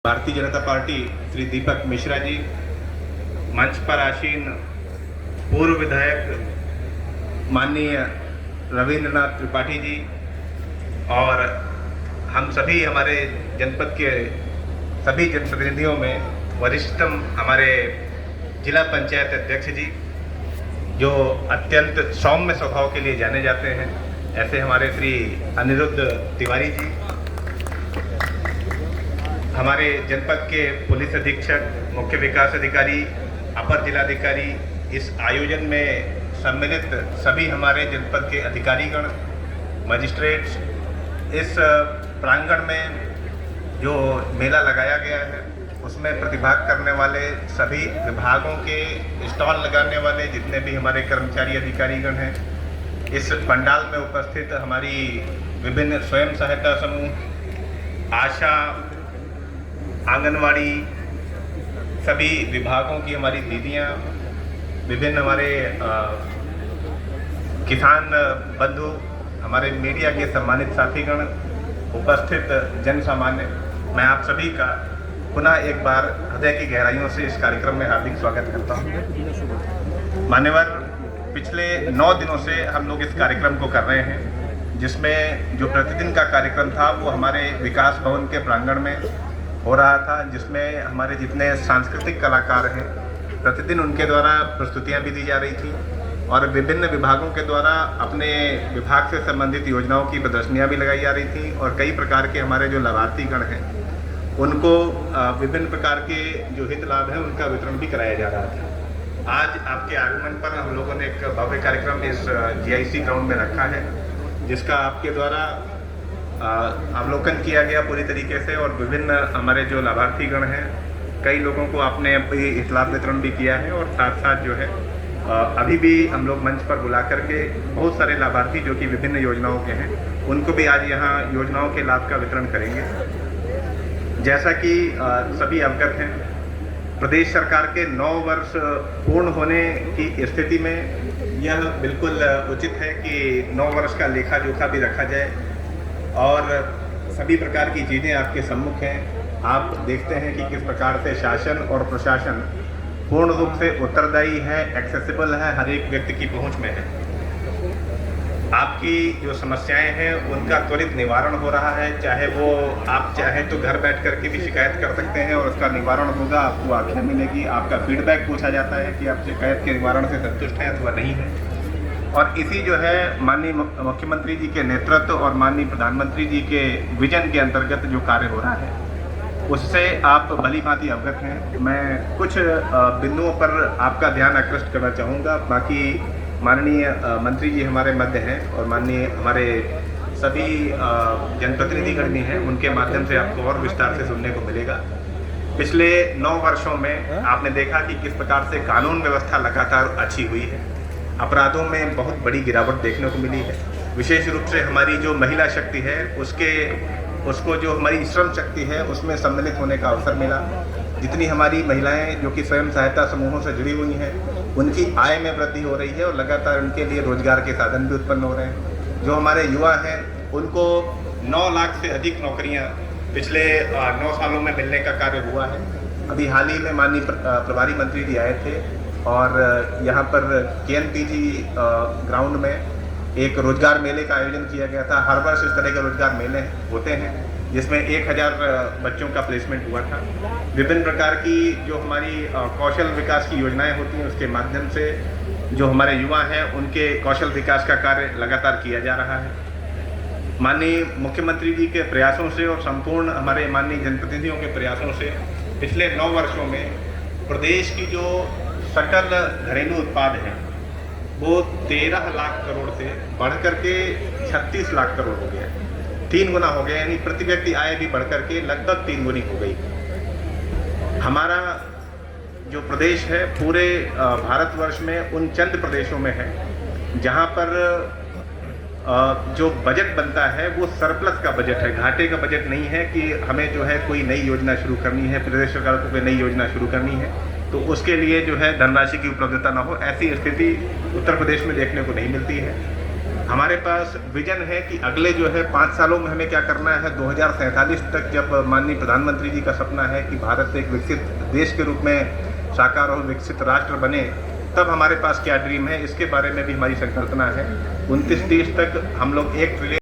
Bharatiya Janata party Shri Deepak Mishra ji, मंच पर आसीन पूर्व विधायक माननीय रविंद्रनाथ त्रिपाठी जी और हम सभी हमारे जनपद के सभी जनप्रतिनिधियों में वरिष्ठतम हमारे जिला पंचायत अध्यक्ष जी, जो अत्यंत सौम्य स्वभाव के लिए जाने जाते हैं, ऐसे हमारे श्री अनिरुद्ध तिवारी जी, हमारे जनपद के पुलिस अधीक्षक, मुख्य विकास अधिकारी, अपर जिलाधिकारी, इस आयोजन में सम्मिलित सभी हमारे जनपद के अधिकारीगण, मजिस्ट्रेट्स, इस प्रांगण में जो मेला लगाया गया है उसमें प्रतिभाग करने वाले सभी विभागों के स्टॉल लगाने वाले जितने भी हमारे कर्मचारी अधिकारीगण हैं, इस पंडाल में उपस्थित हमारी विभिन्न स्वयं सहायता समूह, आशा, आंगनवाड़ी, सभी विभागों की हमारी दीदियाँ, विभिन्न हमारे किसान बंधु, हमारे मीडिया के सम्मानित साथीगण, उपस्थित जन सामान्य, मैं आप सभी का पुनः एक बार हृदय की गहराइयों से इस कार्यक्रम में हार्दिक स्वागत करता हूँ। मान्यवर, पिछले 9 दिनों से हम लोग इस कार्यक्रम को कर रहे हैं, जिसमें जो प्रतिदिन का कार्यक्रम था वो हमारे विकास भवन के प्रांगण में हो रहा था, जिसमें हमारे जितने सांस्कृतिक कलाकार हैं प्रतिदिन उनके द्वारा प्रस्तुतियां भी दी जा रही थी और विभिन्न विभागों के द्वारा अपने विभाग से संबंधित योजनाओं की प्रदर्शनियां भी लगाई जा रही थी और कई प्रकार के हमारे जो लाभार्थीगण हैं उनको विभिन्न प्रकार के जो हित लाभ हैं उनका वितरण भी कराया जा रहा था। आज आपके आगमन पर हम लोगों ने एक भव्य कार्यक्रम इस GIC ग्राउंड में रखा है, जिसका आपके द्वारा अवलोकन किया गया पूरी तरीके से और विभिन्न हमारे जो लाभार्थीगण हैं, कई लोगों को आपने हित लाभ वितरण भी किया है और साथ साथ जो है अभी भी हम लोग मंच पर बुला करके बहुत सारे लाभार्थी जो कि विभिन्न योजनाओं के हैं उनको भी आज यहाँ योजनाओं के लाभ का वितरण करेंगे। जैसा कि सभी अवगत हैं, प्रदेश सरकार के 9 वर्ष पूर्ण होने की स्थिति में यह बिल्कुल उचित है कि 9 वर्ष का लेखा जोखा भी रखा जाए और सभी प्रकार की चीज़ें आपके सम्मुख हैं। आप देखते हैं कि किस प्रकार से शासन और प्रशासन पूर्ण रूप से उत्तरदायी है, एक्सेसिबल है, हर एक व्यक्ति की पहुंच में है। आपकी जो समस्याएं हैं उनका त्वरित निवारण हो रहा है, चाहे वो आप चाहें तो घर बैठ करके भी शिकायत कर सकते हैं और उसका निवारण होगा, आपको आज्ञा मिलेगी, आपका फीडबैक पूछा जाता है कि आप शिकायत के निवारण से संतुष्ट हैं अथवा नहीं हैं। और इसी जो है माननीय मुख्यमंत्री जी के नेतृत्व और माननीय प्रधानमंत्री जी के विजन के अंतर्गत जो कार्य हो रहा है उससे आप भली भांति अवगत हैं। मैं कुछ बिंदुओं पर आपका ध्यान आकृष्ट करना चाहूँगा, बाकी माननीय मंत्री जी हमारे मध्य हैं और माननीय हमारे सभी जनप्रतिनिधिगण भी हैं, उनके माध्यम से आपको और विस्तार से सुनने को मिलेगा। पिछले 9 वर्षों में आपने देखा कि किस प्रकार से कानून व्यवस्था लगातार अच्छी हुई है, अपराधों में बहुत बड़ी गिरावट देखने को मिली है। विशेष रूप से हमारी जो महिला शक्ति है उसको जो हमारी श्रम शक्ति है उसमें सम्मिलित होने का अवसर मिला। जितनी हमारी महिलाएं जो कि स्वयं सहायता समूहों से जुड़ी हुई हैं उनकी आय में वृद्धि हो रही है और लगातार उनके लिए रोजगार के साधन भी उत्पन्न हो रहे हैं। जो हमारे युवा हैं उनको 9 लाख से अधिक नौकरियां पिछले 9 सालों में मिलने का कार्य हुआ है। अभी हाल ही में माननीय प्रभारी मंत्री जी आए थे और यहाँ पर KNPG ग्राउंड में एक रोजगार मेले का आयोजन किया गया था। हर वर्ष इस तरह के रोजगार मेले होते हैं जिसमें 1000 बच्चों का प्लेसमेंट हुआ था। विभिन्न प्रकार की जो हमारी कौशल विकास की योजनाएं होती हैं उसके माध्यम से जो हमारे युवा हैं उनके कौशल विकास का कार्य लगातार किया जा रहा है। माननीय मुख्यमंत्री जी के प्रयासों से और संपूर्ण हमारे माननीय जनप्रतिनिधियों के प्रयासों से पिछले 9 वर्षों में प्रदेश की जो सकल घरेलू उत्पाद है वो 13 लाख करोड़ से बढ़ करके 36 लाख करोड़ हो गया, 3 गुना हो गया, यानी प्रति व्यक्ति आय भी बढ़ करके लगभग 3 गुनी हो गई। हमारा जो प्रदेश है पूरे भारतवर्ष में उन चंद प्रदेशों में है जहां पर जो बजट बनता है वो सरप्लस का बजट है, घाटे का बजट नहीं है कि हमें जो है कोई नई योजना शुरू करनी है, प्रदेश सरकार को कोई नई योजना शुरू करनी है तो उसके लिए जो है धनराशि की उपलब्धता ना हो, ऐसी स्थिति उत्तर प्रदेश में देखने को नहीं मिलती है। हमारे पास विजन है कि अगले जो है 5 सालों में हमें क्या करना है। 2047 तक जब माननीय प्रधानमंत्री जी का सपना है कि भारत एक विकसित देश के रूप में साकार और विकसित राष्ट्र बने, तब हमारे पास क्या ड्रीम है, इसके बारे में भी हमारी संकल्पना है। 29-30 तक हम लोग 1 ट्रिलियन